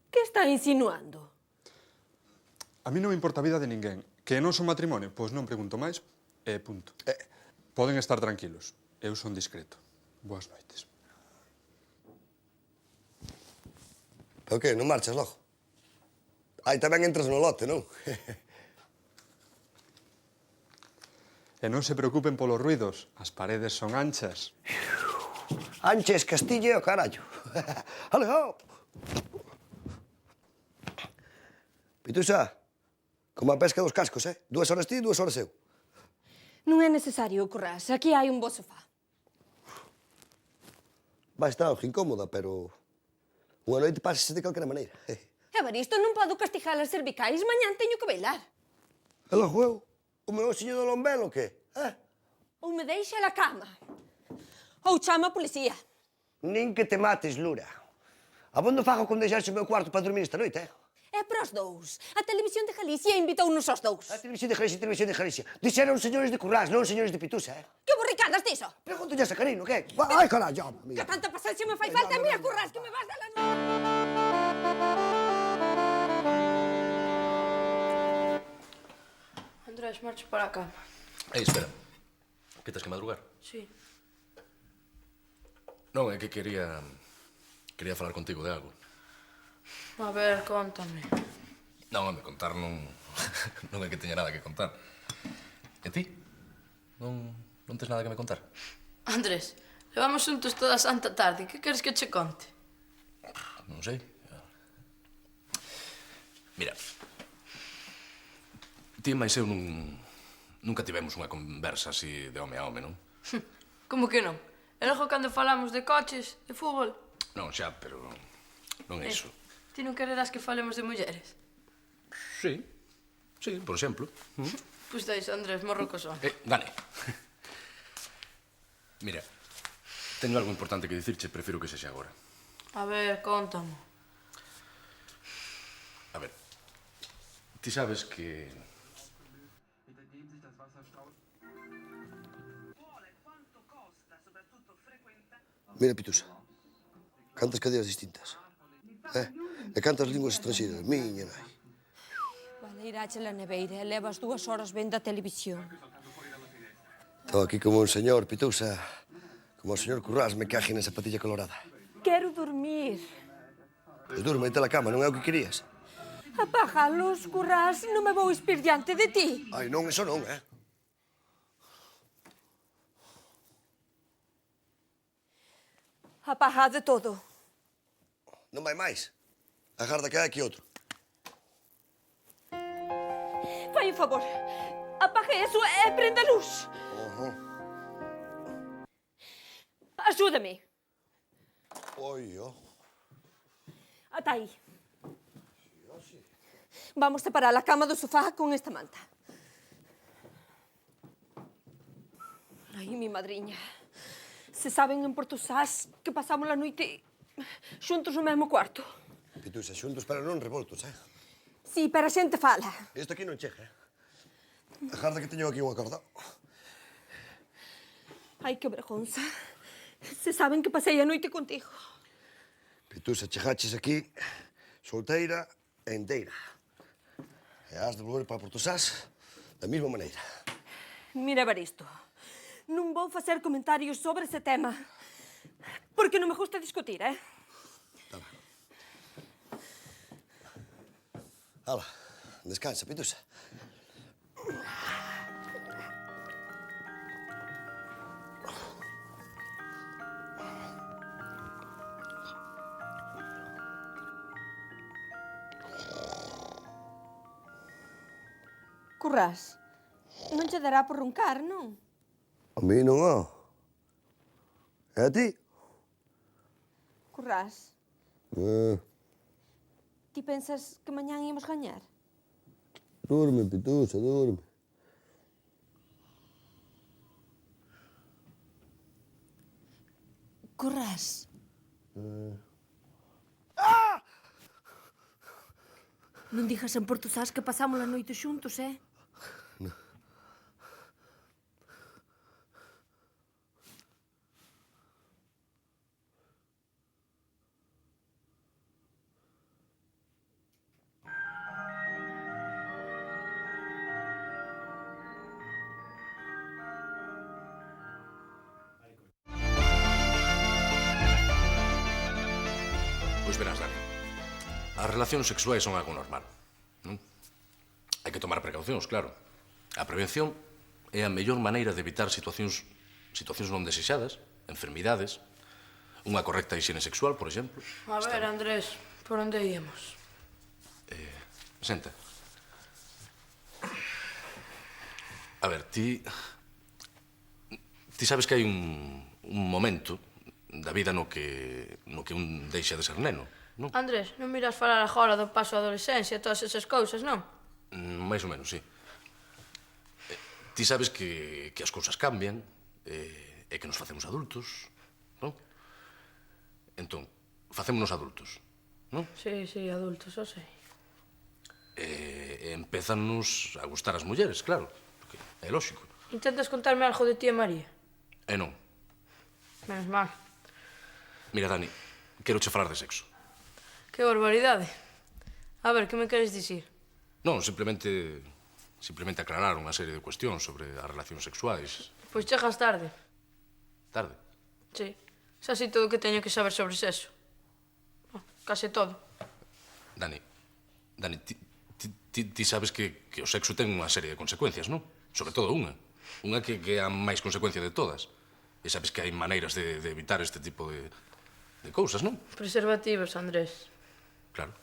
Que está insinuando? A mí non me importa a vida de ninguén. Que non son matrimonio, pois non pregunto máis e punto. Poden estar tranquilos. Eu son discreto. Boas noites. Pero que, non marchas logo? Aí tamén entras no lote, non? E non se preocupen polos ruidos. As paredes son anchas. Anches Castilla o carallo. Ale, hop! Pitusa, como a pesca dos cascos, 2 horas ti, 2 horas eu. Non é necesario, Currás. Aquí hai un bo sofá. Vai estar algo incómoda, pero unha noite pásase de calquera maneira. Evaristo, non podo castigar as cervicais. Mañán teño que bailar. E logo eu? O meu señor do lombelo, que? Ou me deixa a cama. Ou chama a policía. Nin que te mates, Lura. Abondo fago con deixarse o meu cuarto para dormir esta noite, É para os dous. A Televisión de Galicia invitounos aos dous. A Televisión de Galicia. Dixeron señores de Currás, non señores de Pitusa, Que borricadas diso? Pregúntalle a Sacarino, que? Ai, carallo, amiga. Que tanta pasaxe me fai falta a mí, Currás, que me vas dar la Andrés, marcha para a cama. Espera. Que tes que madrugar? Sí. Non, é que quería falar contigo de algo. A ver, contame. Non, home, contar non é que teña nada que contar. E ti? Non tes nada que me contar? Andrés, levamos xuntos toda a santa tarde. Que queres que che conte? Non sei. Mira, ti máis eu nunca tivemos unha conversa así de home a home, non? Como que non? E logo cando falamos de coches, de fútbol... Non, xa, pero non é iso. Ti non quererás que falemos de mulleres? Sí, por exemplo. Pois dais, Andrés, morro co son. Dani. Mira, teño algo importante que dicirche, prefiro que sexa agora. A ver, contame. A ver, ti sabes que... Mira, Pitusa, cantas cadeiras distintas. E cantas linguas estranxeiras, miña nai. Valeirache la neveira e levas 2 horas vendo a televisión. Estou aquí como un señor, Pitusa. Como o señor Currás me caje nesa patilla colorada. Quero dormir. Pois durma, ente la cama, non é o que querías? Apaga a luz, Currás, non me vou espir diante de ti. Ai, non, eso non, Apaga de todo. Non vai máis. Agarda que hai aquí outro. Fai un favor. Apaga eso e prende a luz. Axúdame. Oi, Ata aí. Vamos separar a cama do sofá con esta manta. Ai, mi madriña. Se saben en Portosás que pasamos a noite xuntos no mesmo cuarto. Pitusa, xuntos pero non revoltos, Sí, pero a xente fala. Isto aquí non chega, Agarda que teño aquí un acordado. Ai, que vergonza. Se saben que pasei a noite contigo. Pitusa, chegaches aquí solteira e enteira. E has de volver para Portosás da mesma maneira. Mira, Evaristo, non vou facer comentarios sobre ese tema, porque non me gusta discutir, Hala, descansa, Pitusa. Currás, non che dará por roncar, non? A mí non, E a ti? Currás, ti pensas que mañán íamos gañar? Durme, Pitusa, durme. Currás. Non digas en Portosás que pasamos a noite xuntos, Pois verás, Dani, as relacións sexuais son algo normal, non? Hai que tomar precaucións, claro. A prevención é a mellor maneira de evitar situacións non desexadas, enfermidades, unha correcta higiene sexual, por exemplo. A ver, Andrés, por onde íamos? Senta. A ver, ti sabes que hai un momento da vida no que un deixa de ser neno, non? Andrés, non miras falar agora do paso á adolescencia e todas esas cousas, non? Mais ou menos, sí. Ti sabes que as cousas cambian e que nos facemos adultos, non? Entón, facémonos adultos, non? Sí, adultos, eu sei. E empezannos a gustar as mulleres, claro, porque é lógico. Intentas contarme algo de ti e María? E non. Menos mal. Mira, Dani, quero che falar de sexo. Que barbaridade. A ver, que me queres dicir? Non, simplemente aclarar unha serie de cuestións sobre as relacións sexuais. Pois chegas tarde. Tarde? Sí. Xa sei todo o que teño que saber sobre sexo. Case todo. Dani, ti sabes que o sexo ten unha serie de consecuencias, non? Sobre todo unha. Unha que é a máis consecuencia de todas. E sabes que hai maneiras de evitar este tipo de cousas, non? Preservativos, Andrés. Claro.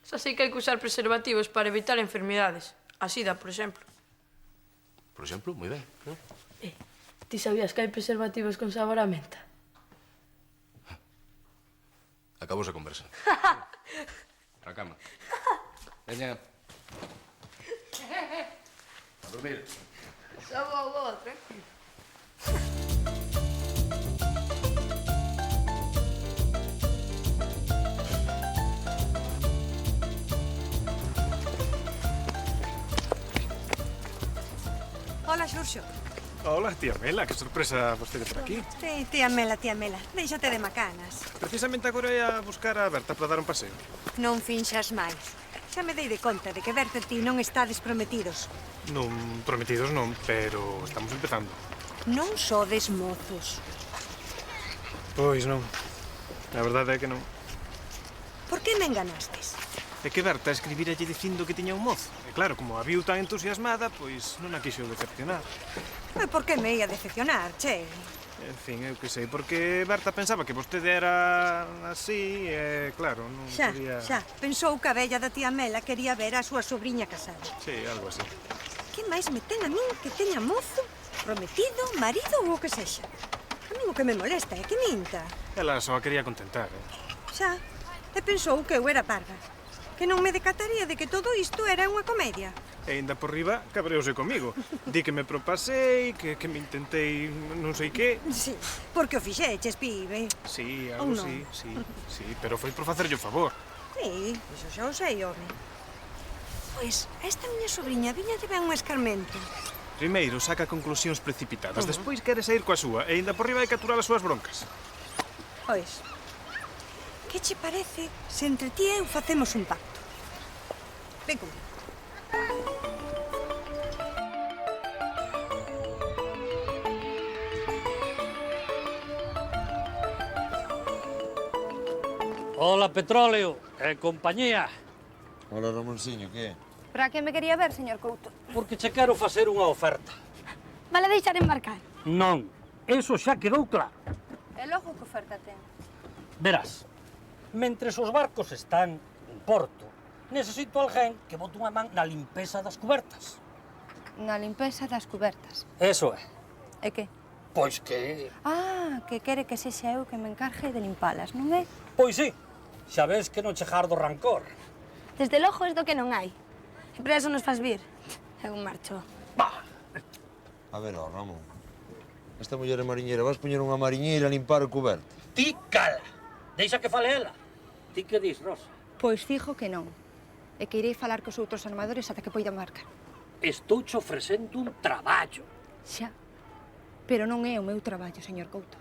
Xa sei que hai que usar preservativos para evitar enfermidades. A sida, por exemplo. Por exemplo, moi ben. Ti sabías que hai preservativos con sabor a menta? Acabou a conversa. Para a cama. Veña. A dormir. Xa vou, tranquilo. Hola, Xurxo. Hola, tía Mela, que sorpresa vostede por aquí. Sí, tía Mela, déixate de macanas. Precisamente agora ia a buscar a Berta para dar un paseo. Non finxas máis. Xa me dei de conta de que Berta e ti non estades prometidos. Non, prometidos non, pero estamos empezando. Non sodes mozos. Pois non. A verdade é que non. Por que me enganastes? É que Berta escribiralle dicindo que tiña un mozo. E claro, como a viu tan entusiasmada, pois non a quixo decepcionar. E por que me ia decepcionar, che? En fin, eu que sei, porque Berta pensaba que vostede era así, e claro, non podía... Xa, pensou que a vella da tía Mela quería ver a súa sobrinha casada. Sí, algo así. Que máis me ten a min que teña mozo, prometido, marido ou o que sexa? A min o que me molesta é que minta. Ela só a quería contentar, Xa, e pensou que eu era parda. Que non me decataría de que todo isto era unha comedia. E ainda por riba, cabreouse comigo. Di que me propasei, que me intentei non sei que. Sí, porque o fixeches, pibe. Sí, algo sí, pero foi por facerlle o favor. Sí, iso xa o sei, home. Pois, esta miña sobrinha viña de ben un escarmento. Primeiro, saca conclusións precipitadas, despois quere sair coa súa, e ainda por riba hai que aturar as súas broncas. Pois, que che parece se entre ti e eu facemos un pacto? Ven comigo. Hola, Petróleo e compañía. Hola, Ramonciño, que é? Para que me quería ver, señor Couto? Porque che quero facer unha oferta. Vale deixar embarcar. Non, eso xa quedou claro. E logo que oferta ten? Verás, mentres os barcos están en porto, necesito alguén que bote unha man na limpeza das cubertas. Na limpeza das cubertas. Eso é. E que? Pois que... Ah, que quere que sexa eu que me encargue de limpalas, non é? Pois sí, xa ves que non che jardo rancor. Desde logo es do que non hai. E para eso nos faz vir. Eu marcho. A ver, ó, Ramón. Esta muller é mariñeira. Vas poñer unha mariñeira a limpar o coberto? Ti cala. Deixa que fale ela. Ti que dis, Rosa? Pois fijo que non. E que irei falar cos outros armadores ata que poida marcar. Estouche ofrecendo un traballo. Xa. Pero non é o meu traballo, señor Couto.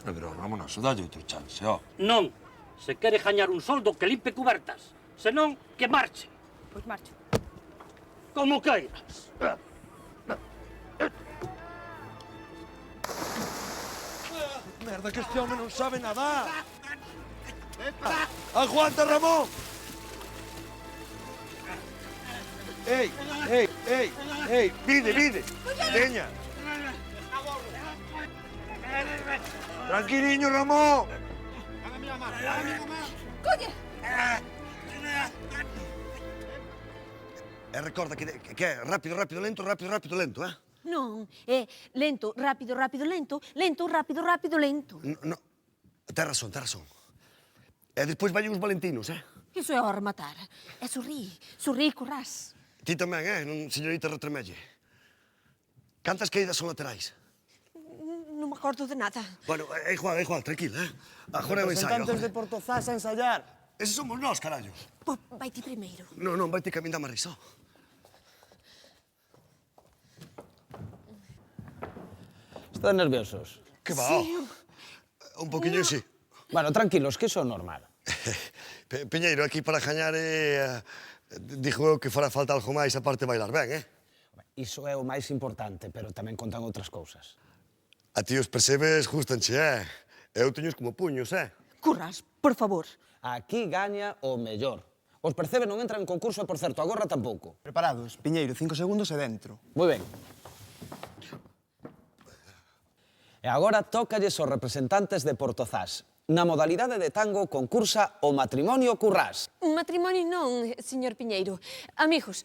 A ver, ó, Ramón, dalle outro chance, ó. Non. Se quere gañar un soldo, que limpe cubertas. Senón, que marche. Pois marcho. Como queiras. Merda, que este home non sabe nadar. Aguanta, Ramón. Ei, vide. Veña. Tranquiliño, Ramón. Colle! recorda que é rápido, rápido, lento, rápido, rápido, lento, eh? Non, é lento, rápido, rápido, lento, lento, rápido, rápido, lento. No, ten razón, ten razón. E despois vai uns valentinos, eh? Iso é ao rematar. É sorrí, currás. Ti tamén, señorita Retremelle? Cantas caídas son laterais? Non me acordo de nada. Bueno, é igual, tranquila, eh? Agora é o ensaio. Representantes de Portozás a ensayar. Eses somos nós, carallo. Pois vai ti primeiro. Non, vai ti que a min dá má risa. Están nerviosos? Que va, un poquinho sí. Bueno, tranquilos, que iso é normal. Piñeiro, aquí para gañar dixo eu que fará falta algo máis aparte de bailar ben, eh? Iso é o máis importante, pero tamén contan outras cousas. A ti os percebes gustanche, eh? Eu teños como puños, eh? Currás, por favor. Aquí gaña o mellor. Os percebes non entran en concurso e, por certo, agora tampouco. Preparados, Piñeiro, 5 segundos e dentro. Moi ben. E agora tócalles aos representantes de Portozás. Na modalidade de tango concursa o matrimonio Currás. Matrimonio non, señor Piñeiro. Amigos.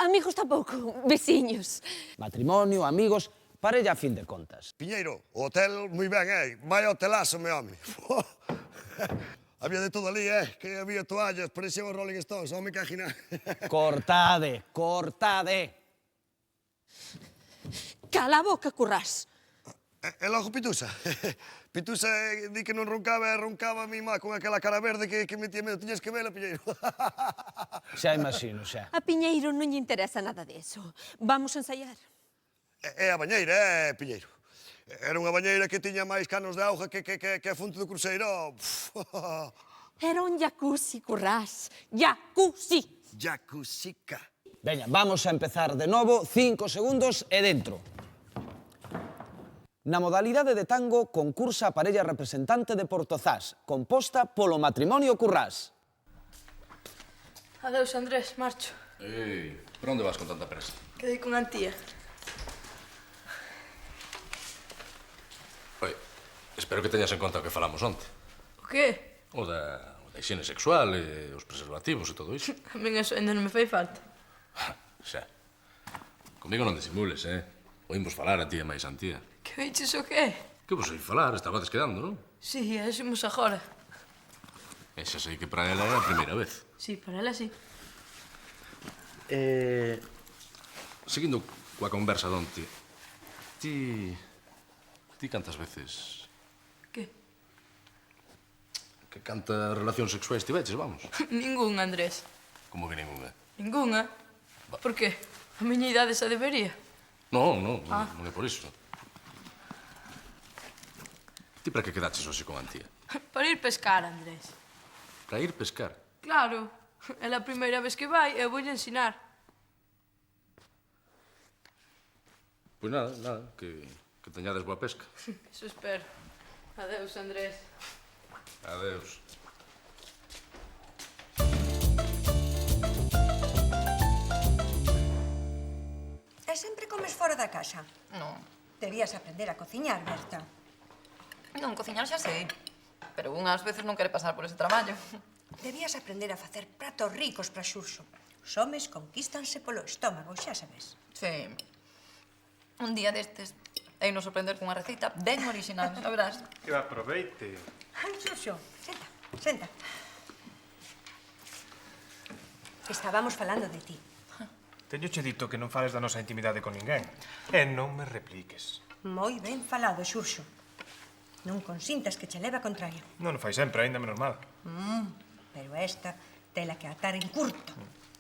Amigos tampouco, veciños. Matrimonio, amigos, parella a fin de contas. Piñeiro, o hotel moi ben, eh? Vai hotelazo, meu home. Había de todo ali, eh? Que había toallas, parecían os Rolling Stones, home que agina. Cortade. Cala a boca, Currás. E logo Pitusa. Pitusa di que non roncaba e roncaba a mi má con aquela cara verde que metía medo. Tiñas que vela, Piñeiro. Xa imagino, xa. A Piñeiro non lle interesa nada deso. Vamos a ensaiar. É a bañeira, Piñeiro. Era unha bañeira que tiña máis canos de auga que a fonte do cruceiro. Era un jacuzzi, Currás. Jacuzzi. Jacuzzica. Veña, vamos a empezar de novo. 5 segundos e dentro. Na modalidade de tango concursa a parella representante de Portozás, composta polo matrimonio Currás. Adeus, Andrés, marcho. Ei, por onde vas con tanta presa? Quedei con Antía. Oi, espero que teñas en conta o que falamos onte. O que? O da higiene sexual e os preservativos e todo iso. A min eso ainda non me fai falta. Xa. Comigo non disimules, eh? Oímos falar a ti e máis Antía. Que veiches o que? Que vos oí falar, estabades quedando, non? Sí, eximos agora. E xa sei que para ela é a primeira vez. Sí, para ela sí. Seguindo coa conversa de onte, ti cantas veces... Que? Que cantas relacións sexuais tiveches, vamos? Ningún, Andrés. Como que ninguna? Ninguna? Por que? A miña idade xa debería. Non é por iso. Ti para que quedaches hoxe con Antía? Para ir pescar, Andrés. Para ir pescar? Claro. É a primeira vez que vai e eu voulle ensinar. Pois nada, que teñades boa pesca. Eso espero. Adeus, Andrés. Adeus. E sempre comes fora da casa? Non. Debías aprender a cociñar, Berta. Non, cociñar xa sei. Pero unhas veces non quere pasar por ese traballo. Debías aprender a facer pratos ricos para Xurxo. Os homes conquístanse polo estómago, xa sabes. Sí. Un día destes, hei nos sorprender cunha receita ben original, xa verás. Que aproveite. Ai, Xurxo, senta. Estábamos falando de ti. Teñoche dito que non fales da nosa intimidade con ninguén. E non me repliques. Moi ben falado, Xurxo. Non consintas que che leve a contraria. Non o fai sempre, aínda menos mal. Pero esta tela que atar en curto.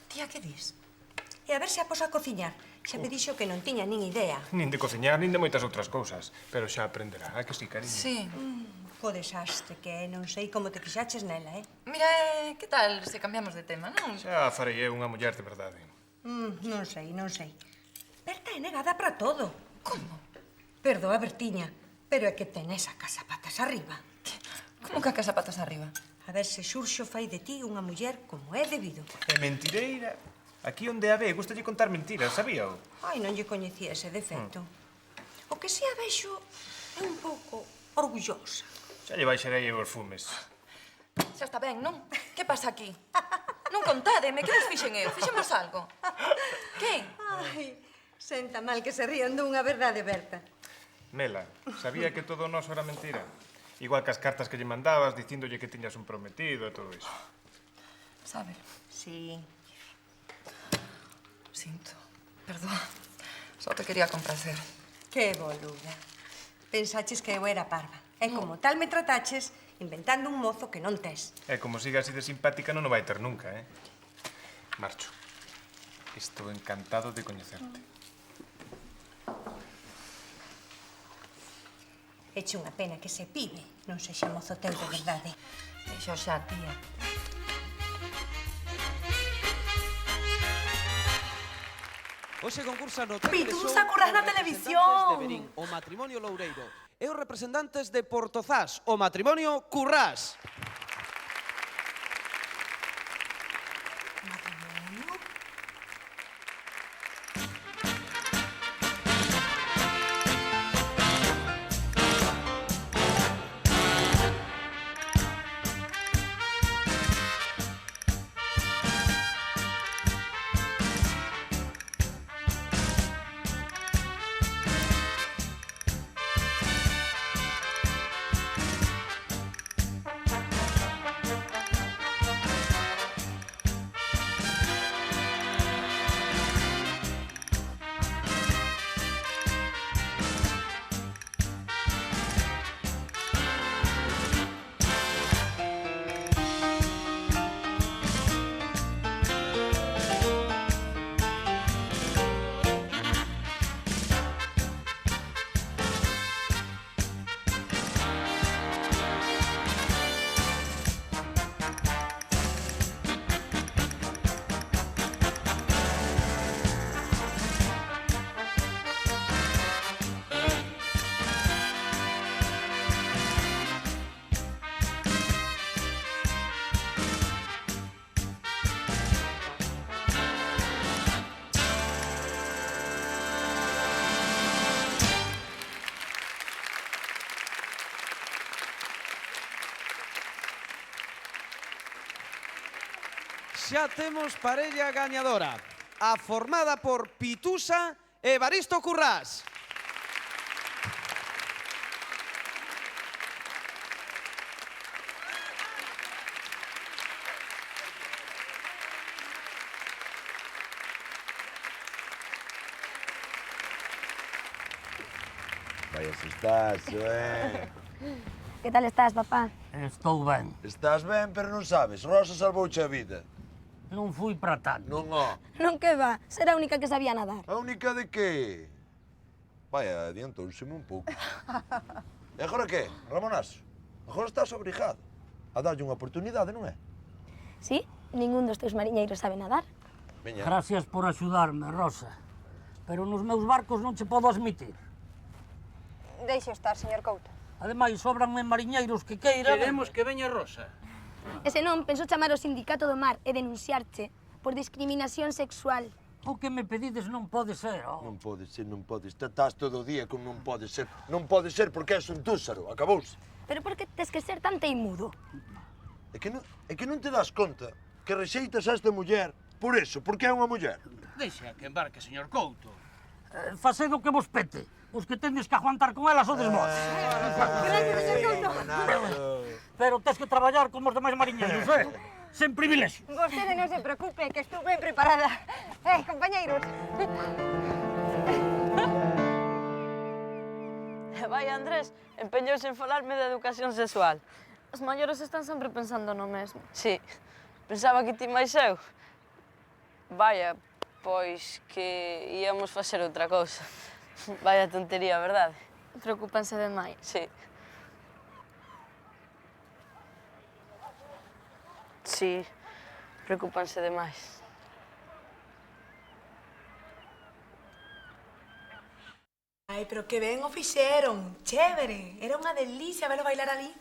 Tía, que dis? E a ver se a pos a cociñar. Xa me dixo que non tiña nin idea. Nin de cociñar, nin de moitas outras cousas. Pero xa aprenderá, que sí, cariño? Sí. Co desastre que é, non sei como te fixaches nela, eh? Mira, que tal se cambiamos de tema, non? Xa farei eu unha muller de verdade. Non sei. Berta é negada para todo. Como? Perdoa, Bertiña, pero é que ten esa casa patas arriba. Como que a casa patas arriba? A ver se Xurxo fai de ti unha muller como é debido. É mentireira. Aquí onde a ve, gustalle contar mentiras, sabíao? Ai, non lle coñecía ese defecto. O que si a vexo é un pouco orgullosa. Xa lle baixarei eu os fumes. Xa está ben, non? Que pasa aquí? Non contádeme, que vos fixen eu? Fixemos algo? Quen? Ai, senta mal que se rían dunha verdade, Berta. Mela, sabía que todo o noso era mentira. Igual que as cartas que lle mandabas dicíndolle que tiñas un prometido e todo iso. Sabe? Sí. Sinto. Perdón. Só te quería complacer. Que boluda. Pensaches que eu era parva. E como tal me trataches inventando un mozo que non tes. E como siga así de simpática non o vai ter nunca, Marcho. Estou encantado de coñecerte. Eche unha pena que se pibe non sexa mozo teu de verdade. Deixo xa, tía. Hoxe concursa no Pitusa Currás na televisión. De Berín, o matrimonio Loureiro. E os representantes de Portozás, o matrimonio Currás. Xa temos parella gañadora, a formada por Pitusa e Evaristo Currás. Vaya sustazo, Que tal estás, papá? Estou ben. Estás ben, pero non sabes. Rosa salvouche a vida. Non fui para tanto. Non, ó. Non que va, será a única que sabía nadar. A única de que? Vaya, adiantouseme un pouco. E agora que, Ramonazo? Agora estás obrigado a darlle unha oportunidade, non é? Sí? Ningún dos teus mariñeiros sabe nadar? Veña. Gracias por axudarme, Rosa. Pero nos meus barcos non che podo admitir. Deixe estar, señor Couto. Ademais, sobranme mariñeiros que queiran... Queremos que veña Rosa. E senón, penso chamar o sindicato do mar e denunciarche por discriminación sexual. O que me pedides non pode ser, oh. Non pode ser, non pode. Estás todo o día con non pode ser. Non pode ser porque és un túsaro, acabouse. Pero por que tes que ser tan teimudo? É que non te das conta que rexeitas a esta muller por eso, porque é unha muller. Deixa que embarque, señor Couto. Faced o que vos pete. Os que tendes que aguantar con elas sodes vos. Gracias, señor Couto. Pero tes que traballar como os demais mariñeiros, sen privilexio. Vostede non se preocupe, que estou ben preparada. Compañeiros. Vai, Andrés, empeñouse en falarme de educación sexual. Os maiores están sempre pensando no mesmo. Sí, pensaba que ti máis eu. Vaya, pois que íamos facer outra cousa. Vaya tontería, verdade? Preocúpanse demais. Sí. Sí, preocúpanse demais. Ai, pero que ben o fixeron. Chévere. Era unha delicia velo bailar ali.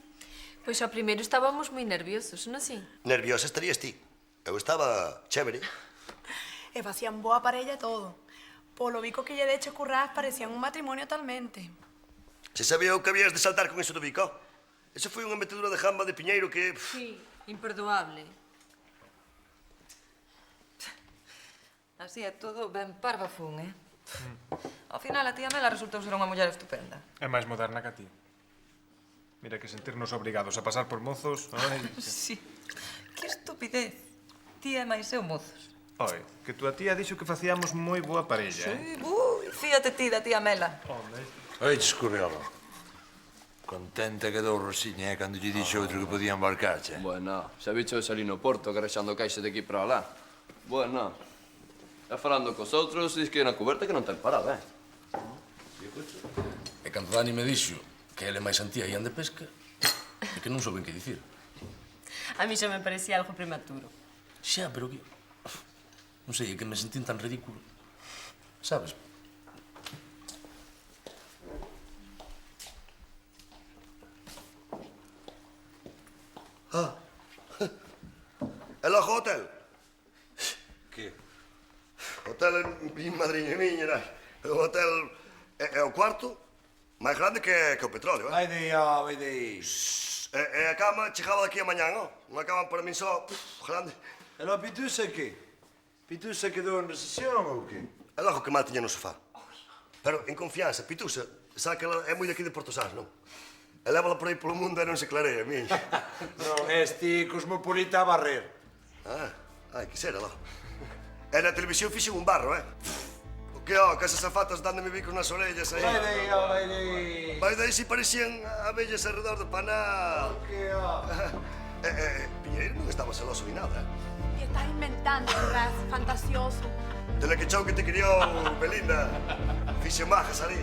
Pois ao primeiro estábamos moi nerviosos, non así? Nerviosa estarías ti. Eu estaba chévere. E facían boa parella e todo. Polo bico que lle deche Currás parecían un matrimonio talmente. Se sabía o que habías de saltar con eso do bico. Eso foi unha metedura de jamba de piñeiro que... Sí, imperdoable. Así é todo ben parvafún, eh? Ao final, a tía Mela resultou ser unha muller estupenda. É máis moderna que a ti. Mira que sentirnos obrigados a pasar por mozos... Ai, Sí, que estupidez. Tía e máis eu mozos. Oi, que túa tía dixo que facíamos moi boa parella, Sí, fíate ti da tía Mela. Oi, Escurriolo. Contenta quedou Rosiña, cando lle dixo outro que podía embarcarche. Bueno, xa bicho salir no porto, carrexando caixa de aquí para lá. Bueno, e falando cos outros, dis que na cuberta que non ten parada, eh? E cando Dani me dixo que ele e máis Antía ían de pesca, e que non souben que dicir. A mí xa me parecía algo prematuro. Xa, pero que... Non sei, é que me sentín tan ridículo. Sabes? Ah. É logo o hotel? Que? Hotel é madriña miña, nai. O hotel é o cuarto máis grande que o petróleo, eh? Vai de aí, vai de aí. E a cama chegaba daqui a mañán, non? Unha cama para min só, grande. E la Pitusa que? Pitusa quedou en recesión ou que? É logo que mal tiña no sofá. Pero en confianza, Pitusa, sabe que ela é moi daqui de Porto Sás, non? E lévala por aí polo mundo e non se clarea, miña. Non, este cosmopolita a barrer. Ai, que será, logo. E na televisión fixen un barro, eh? O que, que esas afatas dándome bicos nas orellas aí. Vai de aí, vai de aí. Vai de aí si parecían abellas alrededor do panal. O que, Piñeiro non estaba celoso ni nada, eh? Y estás inventando, Raz, fantasioso. Dele que chau que te criou, Belinda. Fixe majas ali.